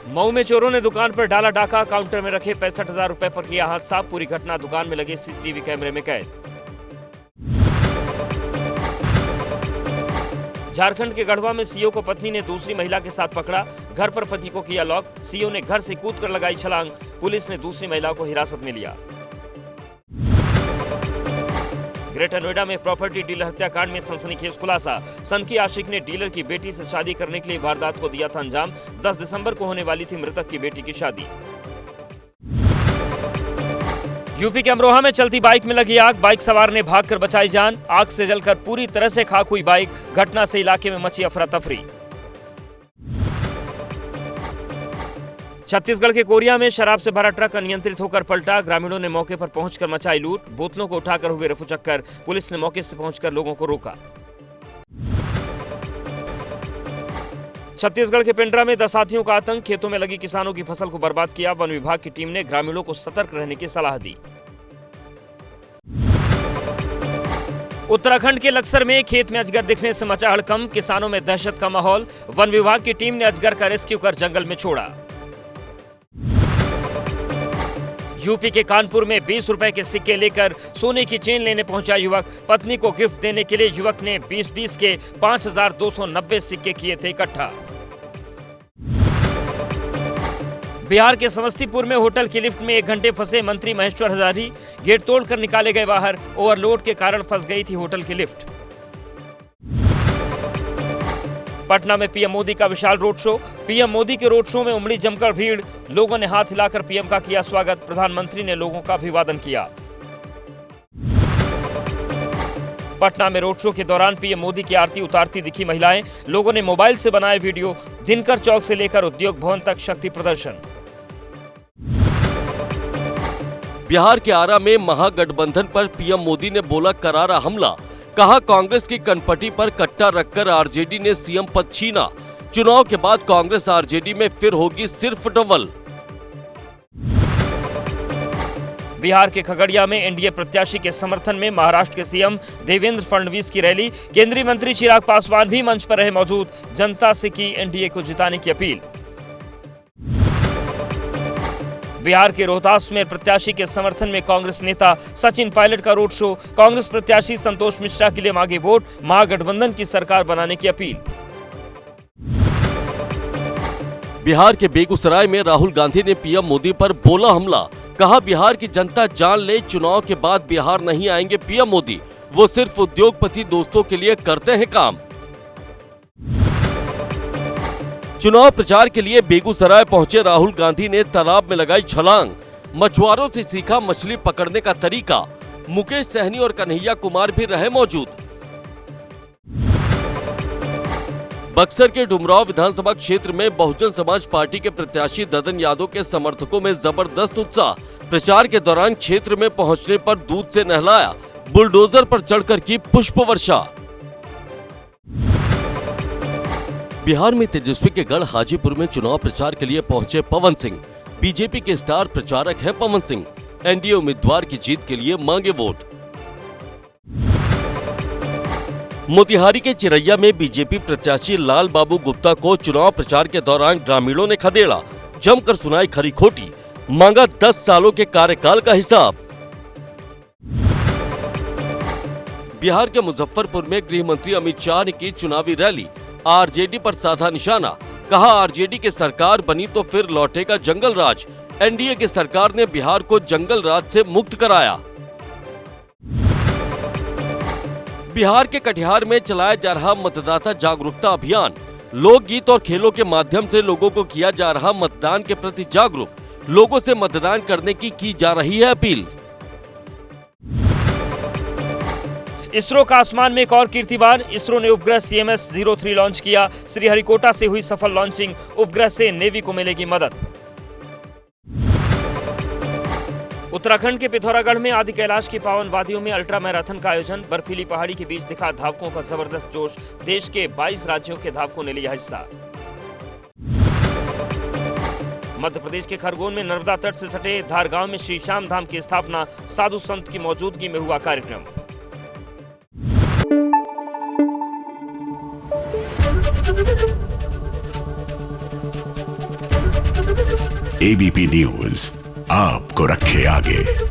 मऊ में चोरों ने दुकान पर डाला डाका, काउंटर में रखे 65,000 रुपए पर किया हादसा। पूरी घटना दुकान में लगे सीसीटीवी कैमरे में कैद। झारखंड के गढ़वा में सीओ को पत्नी ने दूसरी महिला के साथ पकड़ा। घर पर पति को किया लॉक। सीओ ने घर से कूदकर लगाई छलांग। पुलिस ने दूसरी महिला को हिरासत में लिया। ग्रेटर नोएडा में प्रॉपर्टी डीलर हत्याकांड में सनसनीखेज खुलासा। सनकी आशिक ने डीलर की बेटी से शादी करने के लिए वारदात को दिया था अंजाम। 10 दिसंबर को होने वाली थी मृतक की बेटी की शादी। यूपी के अमरोहा में चलती बाइक में लगी आग। बाइक सवार ने भागकर बचाई जान। आग से जलकर पूरी तरह से खाक हुई बाइक। घटना से इलाके में मची अफरा तफरी। छत्तीसगढ़ के कोरिया में शराब से भरा ट्रक अनियंत्रित होकर पलटा। ग्रामीणों ने मौके पर पहुंचकर मचाई लूट। बोतलों को उठाकर हुए रफूचक्कर। पुलिस ने मौके से पहुंचकर लोगों को रोका। छत्तीसगढ़ के पेंड्रा में दसातियों का आतंक। खेतों में लगी किसानों की फसल को बर्बाद किया। वन विभाग की टीम ने ग्रामीणों को सतर्क रहने की सलाह दी। उत्तराखंड के लक्सर में खेत में अजगर दिखने से मचा हड़कंप। किसानों में दहशत का माहौल। वन विभाग की टीम ने अजगर का रेस्क्यू कर जंगल में छोड़ा। यूपी के कानपुर में 20 रुपए के सिक्के लेकर सोने की चेन लेने पहुंचा युवक। पत्नी को गिफ्ट देने के लिए युवक ने 20-20 के 5,290 सिक्के किए थे इकट्ठा। बिहार के समस्तीपुर में होटल की लिफ्ट में 1 घंटे फंसे मंत्री महेश्वर हजारी। गेट तोड़कर निकाले गए बाहर। ओवरलोड के कारण फंस गई थी होटल की लिफ्ट। पटना में पीएम मोदी का विशाल रोड शो। पीएम मोदी के रोड शो में उमड़ी जमकर भीड़। लोगों ने हाथ हिलाकर पीएम का किया स्वागत। प्रधानमंत्री ने लोगों का अभिवादन किया। पटना में रोड शो के दौरान पीएम मोदी की आरती उतारती दिखी महिलाएं। लोगों ने मोबाइल से बनाए वीडियो। दिनकर चौक से लेकर उद्योग भवन तक शक्ति प्रदर्शन। बिहार के आरा में महागठबंधन पर पीएम मोदी ने बोला करारा हमला। कहा कांग्रेस की कनपटी पर कट्टा रखकर आरजेडी ने सीएम पद छीना। चुनाव के बाद कांग्रेस आरजेडी में फिर होगी सिर्फ डबल। बिहार के खगड़िया में एनडीए प्रत्याशी के समर्थन में महाराष्ट्र के सीएम देवेंद्र फडणवीस की रैली। केंद्रीय मंत्री चिराग पासवान भी मंच पर रहे मौजूद। जनता से की एनडीए को जिताने की अपील। बिहार के रोहतास में प्रत्याशी के समर्थन में कांग्रेस नेता सचिन पायलट का रोड शो। कांग्रेस प्रत्याशी संतोष मिश्रा के लिए मांगे वोट। महागठबंधन की सरकार बनाने की अपील। बिहार के बेगूसराय में राहुल गांधी ने पीएम मोदी पर बोला हमला। कहा बिहार की जनता जान ले चुनाव के बाद बिहार नहीं आएंगे पीएम मोदी। वो सिर्फ उद्योगपति दोस्तों के लिए करते हैं काम। चुनाव प्रचार के लिए बेगूसराय पहुंचे राहुल गांधी ने तालाब में लगाई छलांग। मछुआरों से सीखा मछली पकड़ने का तरीका। मुकेश सहनी और कन्हैया कुमार भी रहे मौजूद। बक्सर के डुमरांव विधानसभा क्षेत्र में बहुजन समाज पार्टी के प्रत्याशी ददन यादव के समर्थकों में जबरदस्त उत्साह। प्रचार के दौरान क्षेत्र में पहुंचने पर दूध से नहलाया। बुलडोजर पर चढ़कर की पुष्प वर्षा। बिहार में तेजस्वी के गढ़ हाजीपुर में चुनाव प्रचार के लिए पहुंचे पवन सिंह। बीजेपी के स्टार प्रचारक हैं पवन सिंह। एनडीए उम्मीदवार की जीत के लिए मांगे वोट। मोतिहारी के चिरैया में बीजेपी प्रत्याशी लाल बाबू गुप्ता को चुनाव प्रचार के दौरान ग्रामीणों ने खदेड़ा। जमकर सुनाई खरी खोटी। मांगा 10 सालों के कार्यकाल का हिसाब। बिहार के मुजफ्फरपुर में गृह मंत्री अमित शाह ने की चुनावी रैली। आरजेडी पर साधा निशाना। कहा आरजेडी की सरकार बनी तो फिर लौटेगा जंगल राज। एनडीए की सरकार ने बिहार को जंगल राज से मुक्त कराया। बिहार के कटिहार में चलाया जा रहा मतदाता जागरूकता अभियान। लोकगीत और खेलों के माध्यम से लोगों को किया जा रहा मतदान के प्रति जागरूक। लोगों से मतदान करने की जा रही है अपील। इसरो का आसमान में एक और कीर्तिमान। इसरो ने उपग्रह CMS-03 लॉन्च किया। श्रीहरिकोटा से हुई सफल लॉन्चिंग। उपग्रह से नेवी को मिलेगी मदद। उत्तराखंड के पिथौरागढ़ में आदि कैलाश की पावन वादियों में अल्ट्रा मैराथन का आयोजन। बर्फीली पहाड़ी के बीच दिखा धावकों का जबरदस्त जोश। देश के 22 राज्यों के धावकों ने लिया हिस्सा। मध्य प्रदेश के खरगोन में नर्मदा तट से सटे धारगांव में श्री श्याम धाम की स्थापना। साधु संत की मौजूदगी में हुआ कार्यक्रम। एबीपी न्यूज आपको रखे आगे।